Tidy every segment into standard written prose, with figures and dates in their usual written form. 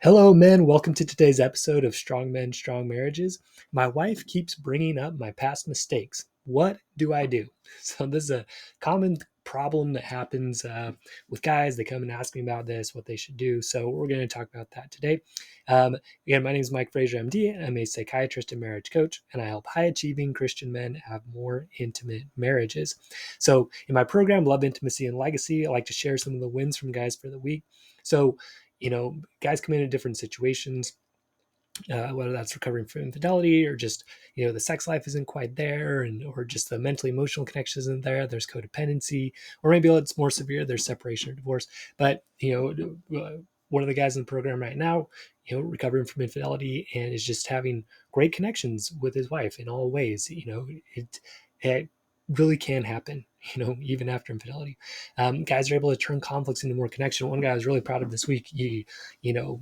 Hello, men. Welcome to today's episode of Strong Men, Strong Marriages. My wife keeps bringing up my past mistakes. What do I do? So, this is a common problem that happens with guys. They come and ask me about this, what they should do. So, we're going to talk about that today. Again, my name is Mike Fraser, MD. I'm a psychiatrist and marriage coach, and I help high achieving Christian men have more intimate marriages. So, in my program, Love, Intimacy, and Legacy, I like to share some of the wins from guys for the week. So, guys come in different situations, whether that's recovering from infidelity or just, the sex life isn't quite there, or just the mentally emotional connection isn't there. There's codependency, or maybe it's more severe. There's separation or divorce. But, one of the guys in the program right now, recovering from infidelity and is just having great connections with his wife in all ways. It really can happen, even after infidelity. Guys are able to turn conflicts into more connection. One guy I was really proud of this week, you know,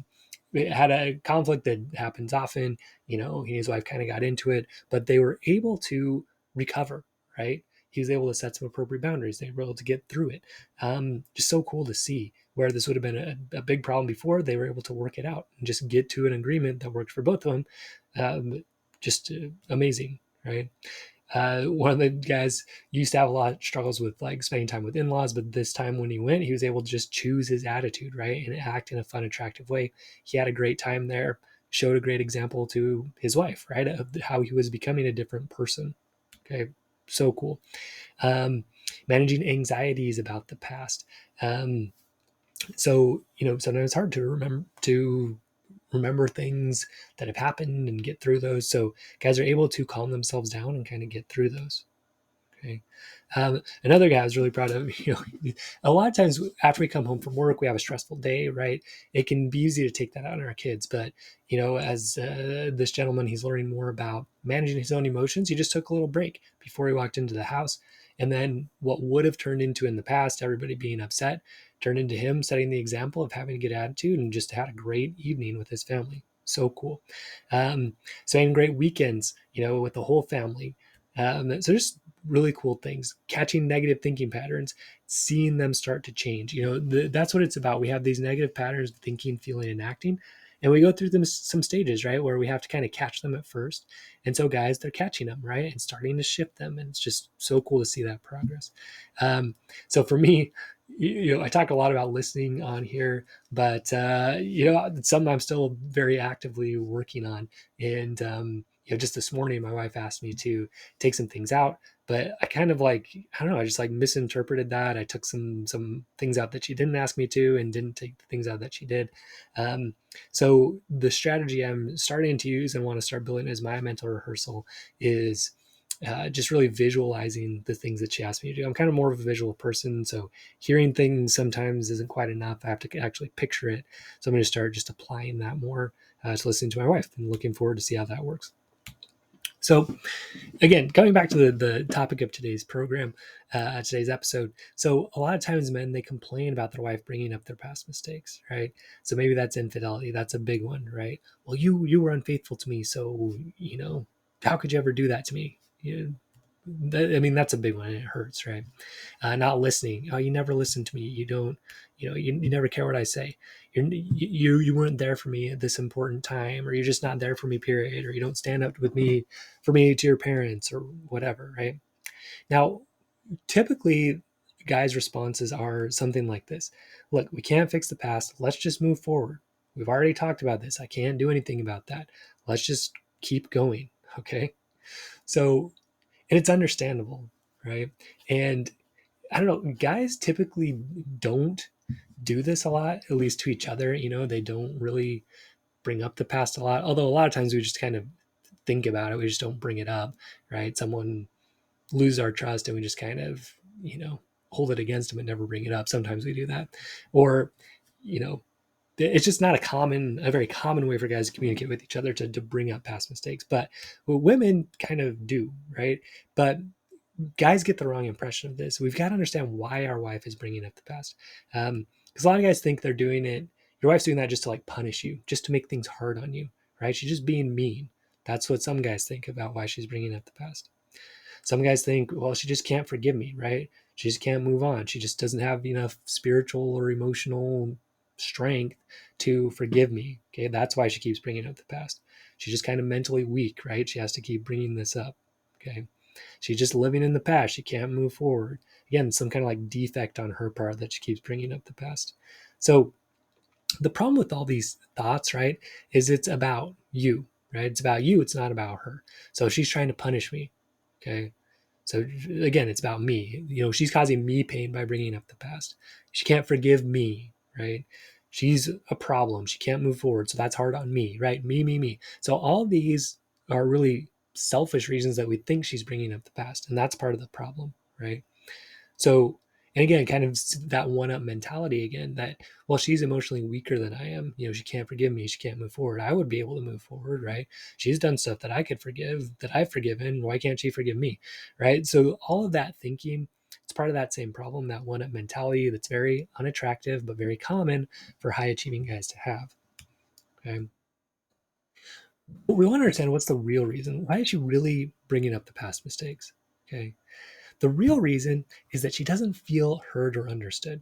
it had a conflict that happens often. He and his wife kind of got into it, but they were able to recover, right? He was able to set some appropriate boundaries. They were able to get through it. Just so cool to see where this would have been a big problem before. They were able to work it out and just get to an agreement that worked for both of them. Just amazing, right? One of the guys used to have a lot of struggles with like spending time with in-laws, but this time when he went, he was able to just choose his attitude, right, and act in a fun, attractive way. He had a great time there, showed a great example to his wife, right, of how he was becoming a different person. Okay, so cool. Managing anxieties about the past. So sometimes it's hard to remember things that have happened and get through those. So guys are able to calm themselves down and kind of get through those. Okay. Another guy I was really proud of, a lot of times after we come home from work, we have a stressful day, right? It can be easy to take that out on our kids. But, as this gentleman, he's learning more about managing his own emotions. He just took a little break before he walked into the house. And then what would have turned into in the past, everybody being upset, turned into him setting the example of having a good attitude and just had a great evening with his family. So cool. Spending great weekends, with the whole family. So just really cool things, catching negative thinking patterns, seeing them start to change. That's what it's about. We have these negative patterns of thinking, feeling, and acting, and we go through them some stages, right, where we have to kind of catch them at first. And so guys, they're catching them, right, and starting to shift them, and it's just so cool to see that progress. So for me, I talk a lot about listening on here, but it's something I'm still very actively working on. And just this morning, my wife asked me to take some things out, but I kind of I don't know, I just misinterpreted that. I took some things out that she didn't ask me to, and didn't take the things out that she did. So the strategy I'm starting to use and want to start building as my mental rehearsal is just really visualizing the things that she asked me to do. I'm kind of more of a visual person, so hearing things sometimes isn't quite enough. I have to actually picture it. So I'm going to start just applying that more to listening to my wife, and looking forward to see how that works. So again, coming back to the topic of today's program, today's episode. So a lot of times men, they complain about their wife bringing up their past mistakes, right? So maybe that's infidelity. That's a big one, right? Well, you were unfaithful to me. So, how could you ever do that to me? That's a big one. It hurts, right? Not listening. Oh, you never listen to me. You don't, you never care what I say. You weren't there for me at this important time, or you're just not there for me, period. Or you don't stand up with me for me to your parents, or whatever, right? Now, typically, guys' responses are something like this: look, we can't fix the past. Let's just move forward. We've already talked about this. I can't do anything about that. Let's just keep going. Okay. So, and it's understandable, right? And I don't know, guys typically don't do this a lot, at least to each other. They don't really bring up the past a lot, although a lot of times we just kind of think about it. We just don't bring it up, right? Someone loses our trust and we just kind of, hold it against them and never bring it up. Sometimes we do that. Or, it's just not a very common way for guys to communicate with each other to bring up past mistakes. But women kind of do, right? But guys get the wrong impression of this. We've got to understand why our wife is bringing up the past. Because a lot of guys think they're doing it. Your wife's doing that just to punish you, just to make things hard on you, right? She's just being mean. That's what some guys think about why she's bringing up the past. Some guys think, well, she just can't forgive me, right? She just can't move on. She just doesn't have enough spiritual or emotional strength to forgive me. Okay, that's why she keeps bringing up the past. She's just kind of mentally weak, right? She has to keep bringing this up. Okay, she's just living in the past. She can't move forward. Again, some kind of like defect on her part that she keeps bringing up the past. So the problem with all these thoughts, right, is it's about you, right? It's about you. It's not about her. So she's trying to punish me. Okay. So again, it's about me. She's causing me pain by bringing up the past. She can't forgive me, right? She's a problem. She can't move forward. So that's hard on me, right? Me. So all these are really selfish reasons that we think she's bringing up the past. And that's part of the problem, right? So, and again, kind of that one up mentality again that, well, she's emotionally weaker than I am. She can't forgive me. She can't move forward. I would be able to move forward, right? She's done stuff that I could forgive, that I've forgiven. Why can't she forgive me, right? So, all of that thinking, it's part of that same problem, that one up mentality that's very unattractive, but very common for high achieving guys to have. Okay. But we want to understand what's the real reason. Why is she really bringing up the past mistakes? Okay. The real reason is that she doesn't feel heard or understood.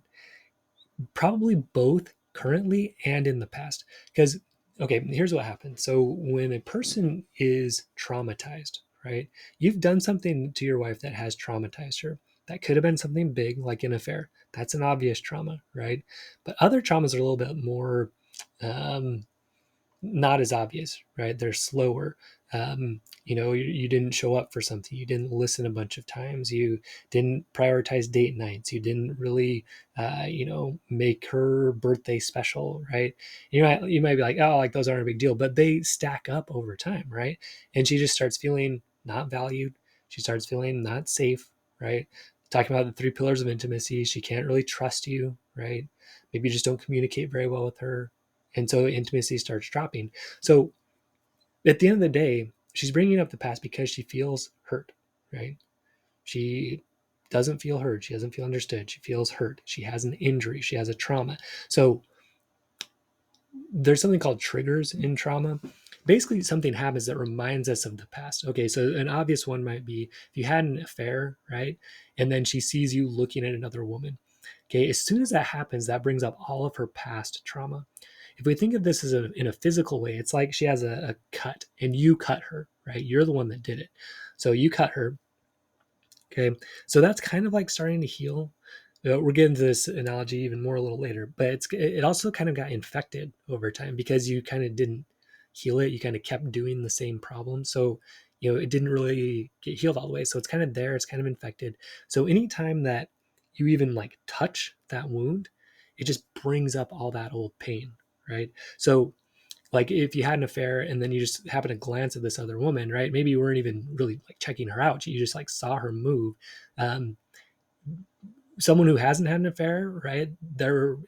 Probably both currently and in the past. Because, okay, here's what happens. So, when a person is traumatized, right, you've done something to your wife that has traumatized her. That could have been something big, like an affair. That's an obvious trauma, right? But other traumas are a little bit more um, not as obvious, right? They're slower. You didn't show up for something. You didn't listen a bunch of times. You didn't prioritize date nights. You didn't really, make her birthday special, right? You might be like, oh, like those aren't a big deal, but they stack up over time, right? And she just starts feeling not valued. She starts feeling not safe, right? Talking about the three pillars of intimacy. She can't really trust you, right? Maybe you just don't communicate very well with her, and so intimacy starts dropping. So at the end of the day, she's bringing up the past because she feels hurt, right? She doesn't feel heard. She doesn't feel understood. She feels hurt. She has an injury. She has a trauma. So there's something called triggers in trauma. Basically, something happens that reminds us of the past. Okay, so an obvious one might be if you had an affair, right? And then she sees you looking at another woman. Okay, as soon as that happens, that brings up all of her past trauma. If we think of this as in a physical way, it's like she has a cut and you cut her, right? You're the one that did it. So you cut her. Okay. So that's kind of like starting to heal. We're getting to this analogy even more a little later, but it also kind of got infected over time because you kind of didn't heal it. You kind of kept doing the same problem. So, it didn't really get healed all the way. So it's kind of there. It's kind of infected. So anytime that you even like touch that wound, it just brings up all that old pain, right? So like if you had an affair and then you just happen to glance at this other woman, right? Maybe you weren't even really like checking her out. You just like saw her move. Um, Someone who hasn't had an affair, right?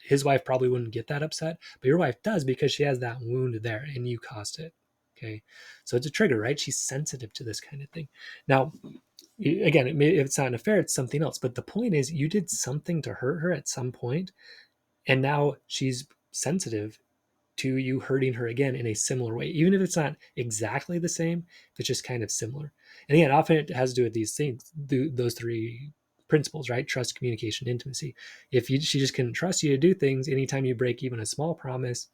His wife probably wouldn't get that upset, but your wife does because she has that wound there and you caused it. Okay. So it's a trigger, right? She's sensitive to this kind of thing. Now, again, if it's not an affair, it's something else. But the point is, you did something to hurt her at some point, and now she's sensitive to you hurting her again in a similar way, even if it's not exactly the same, if it's just kind of similar. And again, often it has to do with these things, those three principles, right? Trust, communication, intimacy. She just couldn't trust you to do things, anytime you break even a small promise,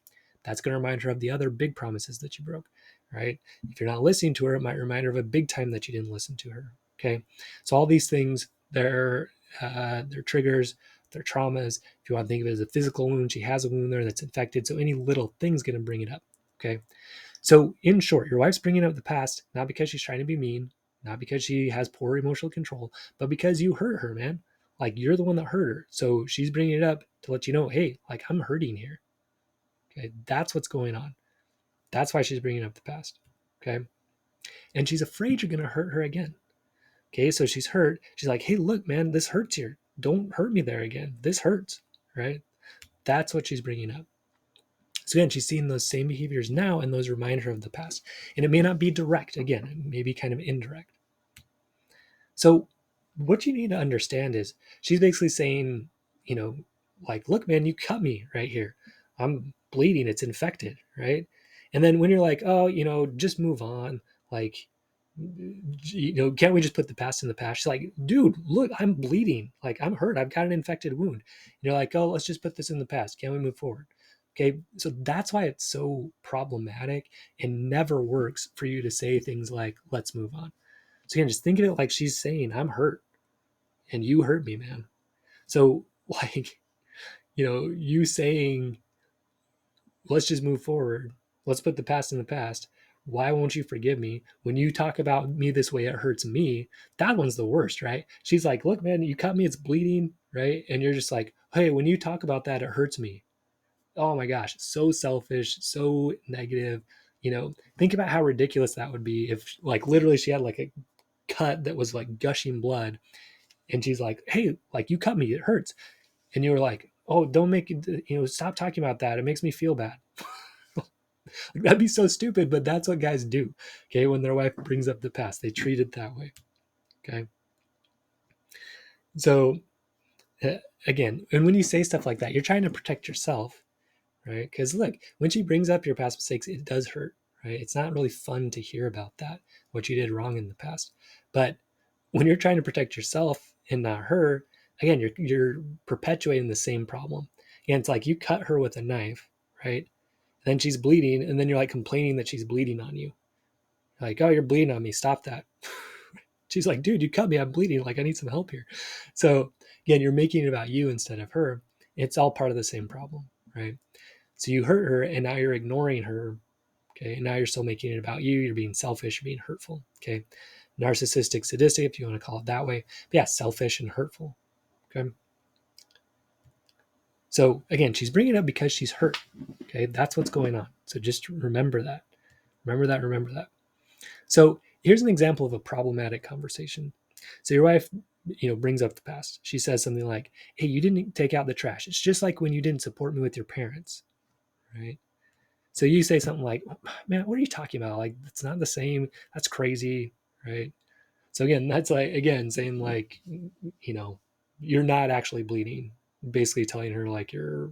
that's going to remind her of the other big promises that you broke, right? If you're not listening to her, it might remind her of a big time that you didn't listen to her. Okay. So all these things, they're triggers, they're traumas. If you want to think of it as a physical wound, she has a wound there that's infected. So any little thing's going to bring it up. Okay. So in short, your wife's bringing up the past, not because she's trying to be mean, not because she has poor emotional control, but because you hurt her, man. Like you're the one that hurt her. So she's bringing it up to let you know, hey, like I'm hurting here. Okay. That's what's going on. That's why she's bringing up the past. Okay. And she's afraid you're going to hurt her again. Okay, so she's hurt. She's like, hey, look, man, this hurts here. Don't hurt me there again. This hurts, right? That's what she's bringing up. So again, she's seeing those same behaviors now, and those remind her of the past. And it may not be direct. Again, it may be kind of indirect. So what you need to understand is she's basically saying, like, look, man, you cut me right here. I'm bleeding. It's infected, right? And then when you're like, oh, just move on. Like, can't we just put the past in the past? She's like, dude, look, I'm bleeding. Like, I'm hurt. I've got an infected wound. And you're like, oh, let's just put this in the past. Can we move forward? Okay. So that's why it's so problematic and never works for you to say things like, let's move on. So again, just think of it like she's saying, I'm hurt and you hurt me, man. So like, you saying, let's just move forward. Let's put the past in the past. Why won't you forgive me? When you talk about me this way, it hurts me. That one's the worst, right? She's like, look, man, you cut me, it's bleeding, right? And you're just like, hey, when you talk about that, it hurts me. Oh my gosh, so selfish, so negative. Think about how ridiculous that would be if, like, literally she had like a cut that was like gushing blood, and she's like, hey, like, you cut me, it hurts. And you were like, oh, don't make it, stop talking about that. It makes me feel bad. That'd be so stupid, but that's what guys do. Okay. When their wife brings up the past, they treat it that way. Okay. So, again, and when you say stuff like that, you're trying to protect yourself, right? Because look, when she brings up your past mistakes, it does hurt, right? It's not really fun to hear about that, what you did wrong in the past. But when you're trying to protect yourself and not her, again, you're perpetuating the same problem. And it's like you cut her with a knife, right? Then she's bleeding, and then you're like complaining that she's bleeding on you. Like, oh, you're bleeding on me. Stop that. She's like, dude, you cut me. I'm bleeding. Like, I need some help here. So again, you're making it about you instead of her. It's all part of the same problem, right? So you hurt her, and now you're ignoring her. Okay. And now you're still making it about you. You're being selfish, you're being hurtful. Okay. Narcissistic, sadistic, if you want to call it that way. But yeah, selfish and hurtful. Okay. So again, she's bringing it up because she's hurt. Okay. That's what's going on. So just remember that. Remember that. Remember that. So here's an example of a problematic conversation. So your wife, brings up the past. She says something like, hey, you didn't take out the trash. It's just like when you didn't support me with your parents, right? So you say something like, man, what are you talking about? Like, it's not the same. That's crazy, right? So again, that's like, again, saying like, you're not actually bleeding, basically telling her like you're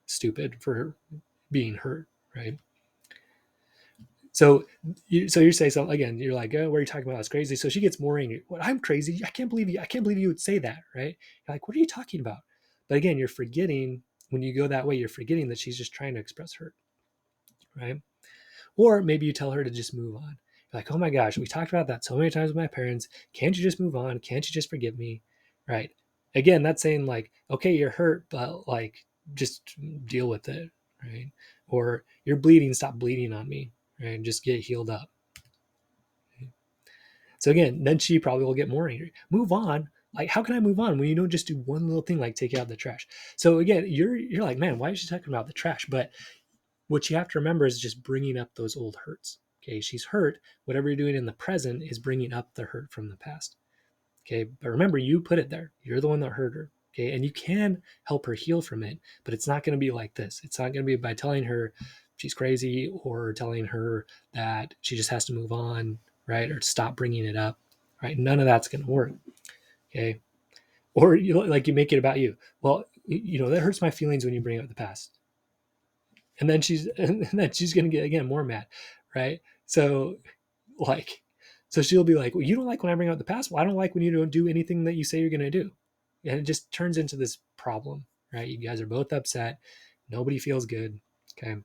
stupid for being hurt, right? So you say something again. You're like, oh, what are you talking about? It's crazy. So she gets more angry. What? I'm crazy. I can't believe you. I can't believe you would say that, right? You're like, what are you talking about? But again, you're forgetting when you go that way. You're forgetting that she's just trying to express hurt, right? Or maybe you tell her to just move on. You're like, oh my gosh, we talked about that so many times with my parents. Can't you just move on? Can't you just forgive me, right? Again, that's saying like, okay, you're hurt, but like, just deal with it, right? Or you're bleeding. Stop bleeding on me, right? Just get healed up. So again, then she probably will get more angry. Move on. Like, how can I move on when you don't just do one little thing like take out the trash? So again, you're like, man, why is she talking about the trash? But what you have to remember is just bringing up those old hurts. Okay, she's hurt. Whatever you're doing in the present is bringing up the hurt from the past. Okay, but remember, you put it there. You're the one that hurt her. Okay, and you can help her heal from it, but it's not going to be like this. It's not going to be by telling her she's crazy or telling her that she just has to move on, right? Or stop bringing it up, right? None of that's going to work. Okay, or you make it about you. Well, that hurts my feelings when you bring up the past, and then she's going to get again more mad, right? So like, so she'll be like, well, you don't like when I bring up the past. Well, I don't like when you don't do anything that you say you're going to do. And it just turns into this problem, right? You guys are both upset. Nobody feels good. Okay.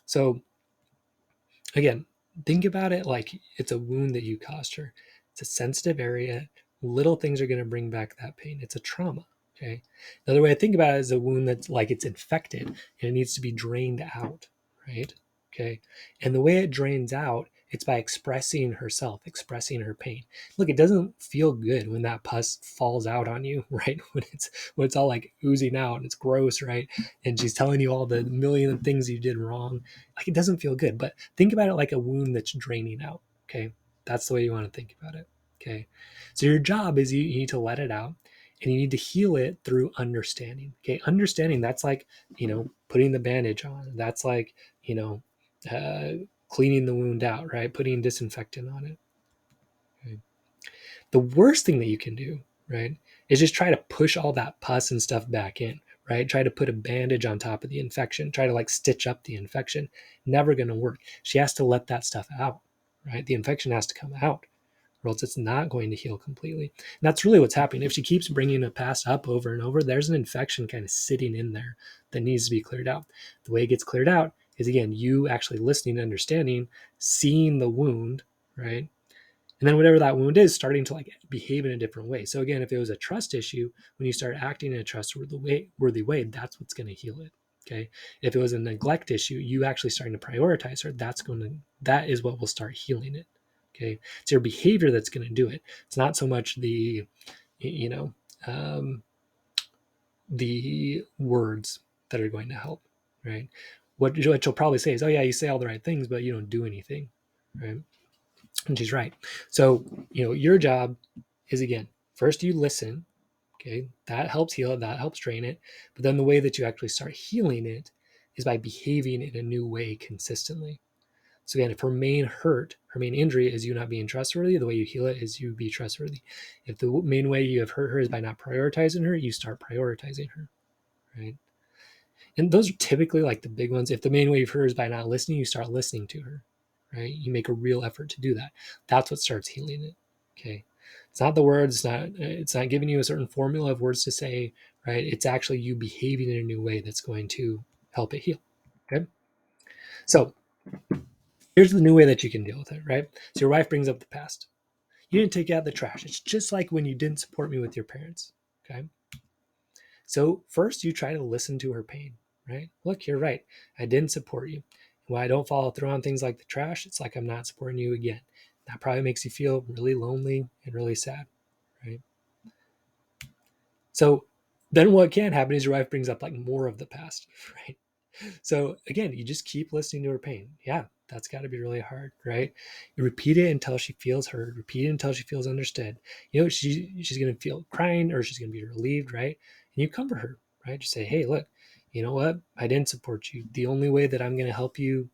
So again, think about it like it's a wound that you caused her. It's a sensitive area. Little things are going to bring back that pain. It's a trauma. Okay. Another way I think about it is a wound that's like it's infected and it needs to be drained out. Right. Okay. And the way it drains out, it's by expressing herself, expressing her pain. Look, it doesn't feel good when that pus falls out on you, right? When it's all like oozing out and it's gross, right? And she's telling you all the million things you did wrong. Like, it doesn't feel good. But think about it like a wound that's draining out. Okay. That's the way you want to think about it. Okay. So your job is you need to let it out and you need to heal it through understanding. Okay. Understanding, that's like, putting the bandage on. That's like, cleaning the wound out, right? Putting disinfectant on it. Okay. The worst thing that you can do, right, is just try to push all that pus and stuff back in, right? Try to put a bandage on top of the infection, try to like stitch up the infection. Never going to work. She has to let that stuff out, right? The infection has to come out, or else it's not going to heal completely. And that's really what's happening. If she keeps bringing the past up over and over, there's an infection kind of sitting in there that needs to be cleared out. The way it gets cleared out is, again, you actually listening, understanding, seeing the wound, right? And then whatever that wound is, starting to like behave in a different way. So again, if it was a trust issue, when you start acting in a trustworthy way, that's what's going to heal it. Okay. If it was a neglect issue, you actually starting to prioritize her, that is what will start healing it. Okay. It's your behavior that's going to do it. It's not so much you know, um, the words that are going to help, right? What you'll probably say is, oh yeah, you say all the right things, but you don't do anything, right? And she's right. So, your job is, again, first you listen. Okay. That helps heal it. That helps train it. But then the way that you actually start healing it is by behaving in a new way consistently. So again, if her main injury is you not being trustworthy, the way you heal it is you be trustworthy. If the main way you have hurt her is by not prioritizing her, you start prioritizing her, right? And those are typically like the big ones. If the main way you've hurt her is by not listening, you start listening to her, right? You make a real effort to do that. That's what starts healing it. Okay. It's not the words, it's not giving you a certain formula of words to say, right? It's actually you behaving in a new way that's going to help it heal. Okay. So here's the new way that you can deal with it, right? So your wife brings up the past. You didn't take out the trash. It's just like when you didn't support me with your parents. Okay. So first you try to listen to her pain, right? Look, you're right. I didn't support you. When I don't follow through on things like the trash, it's like I'm not supporting you again. That probably makes you feel really lonely and really sad, right? So then what can happen is your wife brings up like more of the past, right? So again, you just keep listening to her pain. Yeah, that's got to be really hard, right? You repeat it until she feels heard. Repeat it until she feels understood. She's going to feel crying or she's going to be relieved, right? And you comfort her, right? Just say, hey, look, you know what? I didn't support you. The only way that I'm going to help you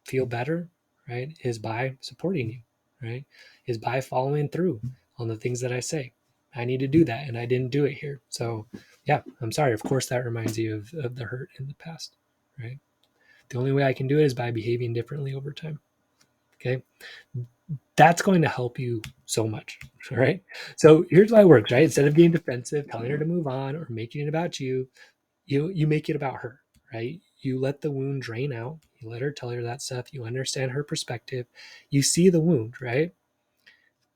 feel better, right, is by supporting you, right? Is by following through on the things that I say. I need to do that, and I didn't do it here. So, yeah, I'm sorry. Of course, that reminds you of the hurt in the past, right? The only way I can do it is by behaving differently over time. Okay. That's going to help you so much. All right. So here's why it works, right? Instead of getting defensive, telling her to move on or making it about you, you make it about her, right? You let the wound drain out. You let her tell her that stuff. You understand her perspective. You see the wound, right?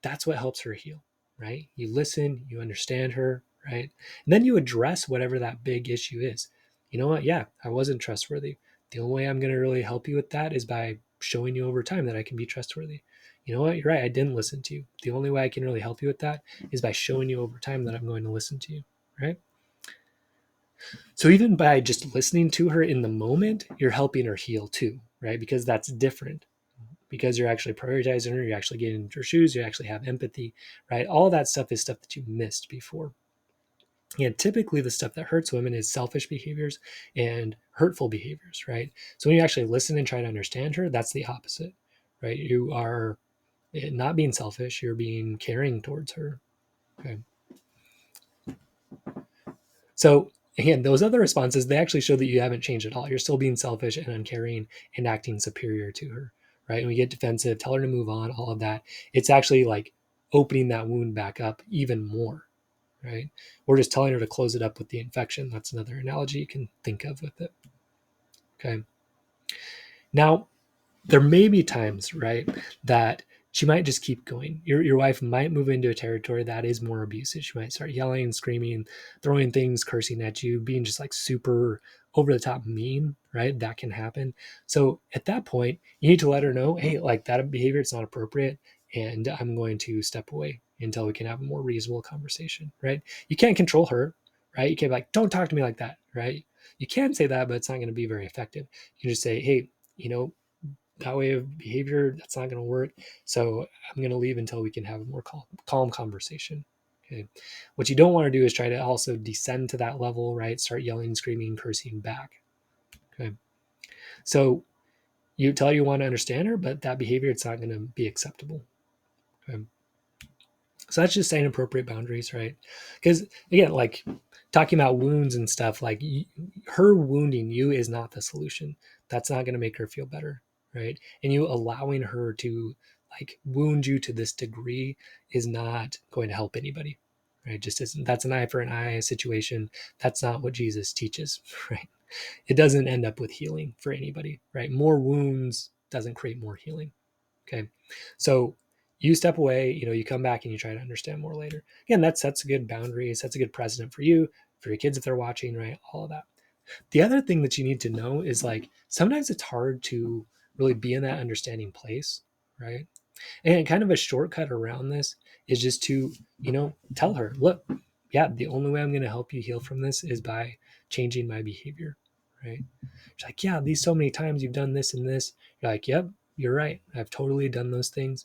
That's what helps her heal, right? You listen, you understand her, right? And then you address whatever that big issue is. You know what? Yeah, I wasn't trustworthy. The only way I'm going to really help you with that is by showing you over time that I can be trustworthy. You know what? You're right. I didn't listen to you. The only way I can really help you with that is by showing you over time that I'm going to listen to you, right? So even by just listening to her in the moment, you're helping her heal too, right? Because that's different. Because you're actually prioritizing her, you're actually getting into her shoes, you actually have empathy, right? All that stuff is stuff that you missed before. And typically the stuff that hurts women is selfish behaviors and hurtful behaviors, right? So when you actually listen and try to understand her, that's the opposite, right? You are not being selfish, you're being caring towards her. Okay. So again, those other responses, they actually show that you haven't changed at all. You're still being selfish and uncaring and acting superior to her, right? And we get defensive, tell her to move on, all of that. It's actually like opening that wound back up even more, right? We're just telling her to close it up with the infection. That's another analogy you can think of with it. Okay. Now, there may be times, right, that she might just keep going. Your wife might move into a territory that is more abusive. She might start yelling, screaming, throwing things, cursing at you, being just like super over the top mean, right? That can happen. So at that point, you need to let her know, hey, like that behavior, it's not appropriate. And I'm going to step away until we can have a more reasonable conversation, right? You can't control her, right? You can't be like, don't talk to me like that, right? You can say that, but it's not going to be very effective. You can just say, hey, that way of behavior, that's not going to work. So I'm going to leave until we can have a more calm conversation. Okay. What you don't want to do is try to also descend to that level, right? Start yelling, screaming, cursing back. Okay. So you tell her you want to understand her, but that behavior, it's not going to be acceptable. Okay. So that's just saying appropriate boundaries, right? Because again, like talking about wounds and stuff, like her wounding you is not the solution. That's not going to make her feel better, right? And you allowing her to like wound you to this degree is not going to help anybody, right? Just isn't. That's an eye for an eye situation. That's not what Jesus teaches, right? It doesn't end up with healing for anybody, right? More wounds doesn't create more healing. Okay. So you step away, you come back and you try to understand more later. Again, that sets a good boundary, sets a good precedent for you, for your kids if they're watching, right? All of that. The other thing that you need to know is like sometimes it's hard to really be in that understanding place, right? And kind of a shortcut around this is just to, tell her, look, yeah, the only way I'm going to help you heal from this is by changing my behavior, right? She's like, yeah, these so many times you've done this and this. You're like, yep, you're right. I've totally done those things.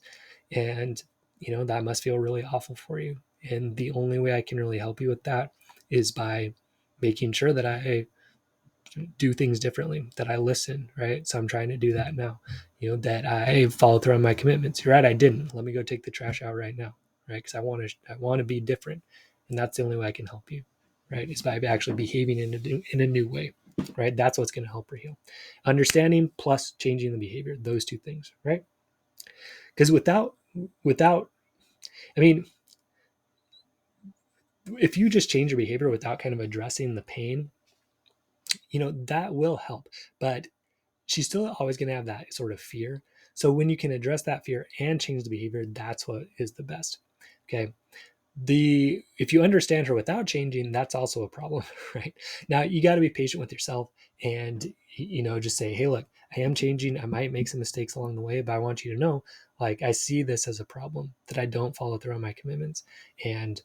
And, that must feel really awful for you. And the only way I can really help you with that is by making sure that I do things differently, that I listen, right? So I'm trying to do that now, that I follow through on my commitments. You're right, I didn't. Let me go take the trash out right now, right? Because I want to be different, and that's the only way I can help you, right? Is by actually behaving in a new way, right? That's what's going to help her heal. Understanding plus changing the behavior, those two things, right? Because without, I mean, if you just change your behavior without kind of addressing the pain, that will help, but she's still always going to have that sort of fear. So when you can address that fear and change the behavior, that's what is the best. Okay. If you understand her without changing, that's also a problem, right? Now you got to be patient with yourself and, just say, hey, look, I am changing. I might make some mistakes along the way, but I want you to know, like, I see this as a problem that I don't follow through on my commitments. And,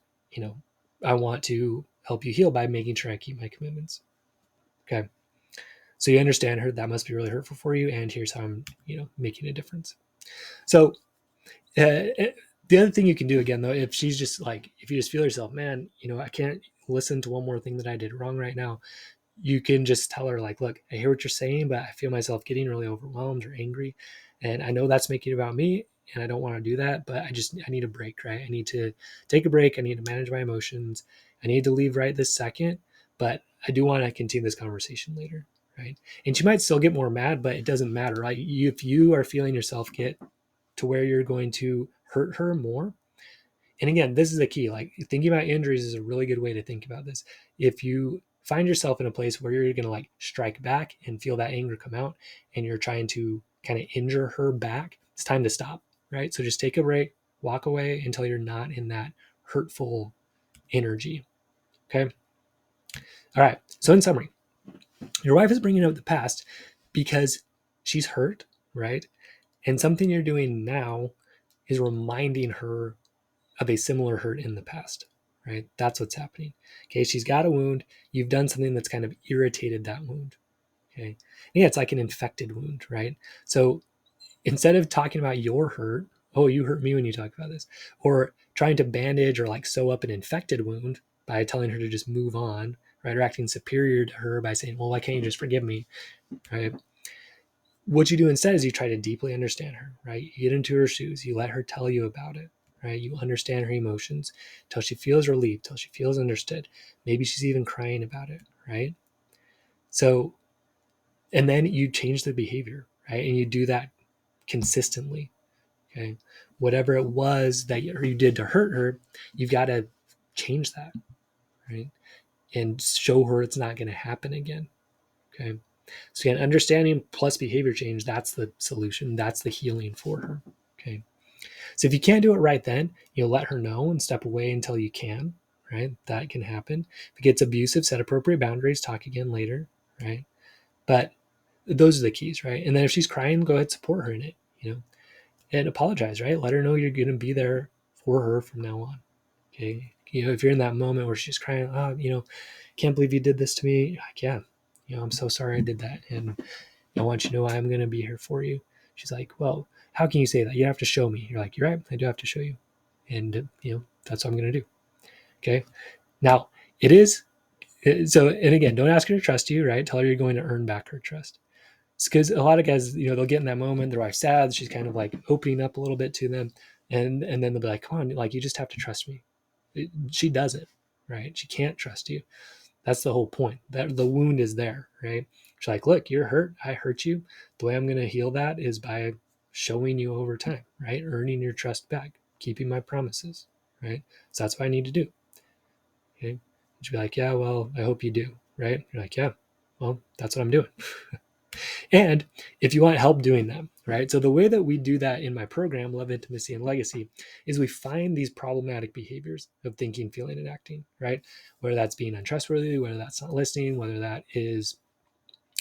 I want to help you heal by making sure I keep my commitments. Okay. So you understand her, that must be really hurtful for you. And here's how I'm, making a difference. So the other thing you can do again, though, if she's just like, if you just feel yourself, man, I can't listen to one more thing that I did wrong right now. You can just tell her like, look, I hear what you're saying, but I feel myself getting really overwhelmed or angry. And I know that's making it about me and I don't want to do that, but I need a break, right? I need to take a break. I need to manage my emotions. I need to leave right this second, but I do want to continue this conversation later. Right. And she might still get more mad, but it doesn't matter, right? If you are feeling yourself get to where you're going to hurt her more. And again, this is the key. Like thinking about injuries is a really good way to think about this. If you find yourself in a place where you're going to like strike back and feel that anger come out and you're trying to kind of injure her back, it's time to stop, right? So just take a break, walk away until you're not in that hurtful energy. Okay. All right. So in summary, your wife is bringing up the past because she's hurt, right? And something you're doing now is reminding her of a similar hurt in the past, right? That's what's happening. Okay, she's got a wound. You've done something that's kind of irritated that wound. Okay, yeah, it's like an infected wound, right? So instead of talking about your hurt, oh, you hurt me when you talk about this, or trying to bandage or like sew up an infected wound by telling her to just move on, right? Or acting superior to her by saying, well, why can't you just forgive me, right? What you do instead is you try to deeply understand her, right? You get into her shoes, you let her tell you about it, right? You understand her emotions till she feels relieved, till she feels understood. Maybe she's even crying about it, right? So, and then you change the behavior, right? And you do that consistently, okay? Whatever it was that you did to hurt her, you've got to change that, right? And show her it's not going to happen again, okay? So again, understanding plus behavior change, that's the solution. That's the healing for her. Okay. So if you can't do it right then, let her know and step away until you can, right? That can happen. If it gets abusive, set appropriate boundaries, talk again later, right? But those are the keys, right? And then if she's crying, go ahead, support her in it, and apologize, right? Let her know you're going to be there for her from now on. Okay. If you're in that moment where she's crying, can't believe you did this to me. Like, yeah, I'm so sorry I did that. And I want you to know I'm going to be here for you. She's like, well, how can you say that? You have to show me. You're like, you're right. I do have to show you. And, that's what I'm going to do. Okay. Now, it is so, and again, don't ask her to trust you, right? Tell her you're going to earn back her trust. It's because a lot of guys, they'll get in that moment. Their wife's sad. She's kind of like opening up a little bit to them. And then they'll be like, come on, like, you just have to trust me. She doesn't, right? She can't trust you. That's the whole point. That the wound is there, right? She's like, look, you're hurt. I hurt you. The way I'm going to heal that is by showing you over time, right? Earning your trust back, keeping my promises, right? So that's what I need to do. Okay. You'd be like, yeah, well, I hope you do, right? You're like, yeah, well, that's what I'm doing. And if you want help doing that, right? So the way that we do that in my program, Love, Intimacy, and Legacy, is we find these problematic behaviors of thinking, feeling, and acting, right? Whether that's being untrustworthy, whether that's not listening, whether that is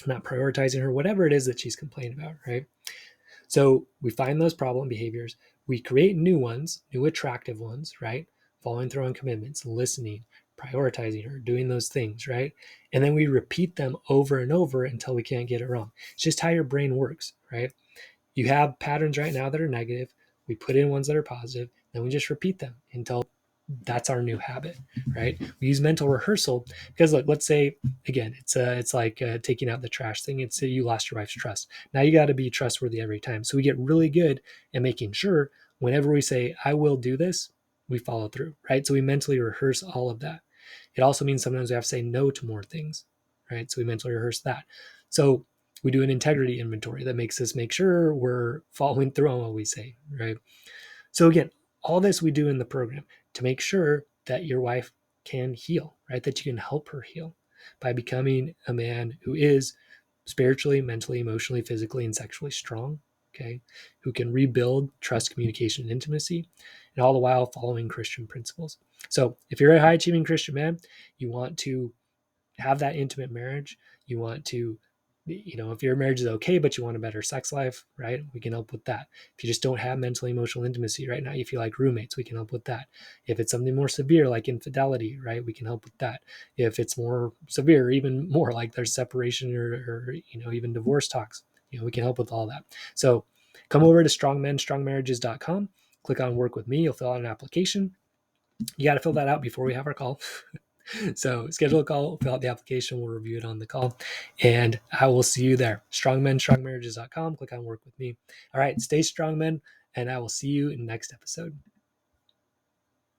not prioritizing her, whatever it is that she's complaining about, right? So we find those problem behaviors, we create new ones, new attractive ones, right? Following through on commitments, listening, prioritizing her, doing those things, right? And then we repeat them over and over until we can't get it wrong. It's just how your brain works, right? You have patterns right now that are negative. We put in ones that are positive, then we just repeat them until that's our new habit, right? We use mental rehearsal because, like, let's say again, it's like taking out the trash thing. It's you lost your wife's trust. Now you got to be trustworthy every time. So we get really good at making sure whenever we say I will do this, we follow through, right? So we mentally rehearse all of that. It also means sometimes we have to say no to more things, right? So we mentally rehearse that. So we do an integrity inventory that makes us make sure we're following through on what we say, right? So again, all this we do in the program to make sure that your wife can heal, right? That you can help her heal by becoming a man who is spiritually, mentally, emotionally, physically, and sexually strong, okay? Who can rebuild trust, communication, and intimacy, and all the while following Christian principles. So if you're a high achieving Christian man, you want to have that intimate marriage, you want to, if your marriage is okay but you want a better sex life, right, we can help with that. If you just don't have mental emotional intimacy right now, you feel like roommates, we can help with that. If it's something more severe like infidelity, right, we can help with that. If it's more severe, even more like there's separation or even divorce talks, we can help with all that. So come over to strongmenstrongmarriages.com, click on work with me, you'll fill out an application. You got to fill that out before we have our call. So schedule a call, fill out the application, we'll review it on the call, and I will see you there. Strongmenstrongmarriages.com, click on work with me. All right, stay strong, men, and I will see you in the next episode.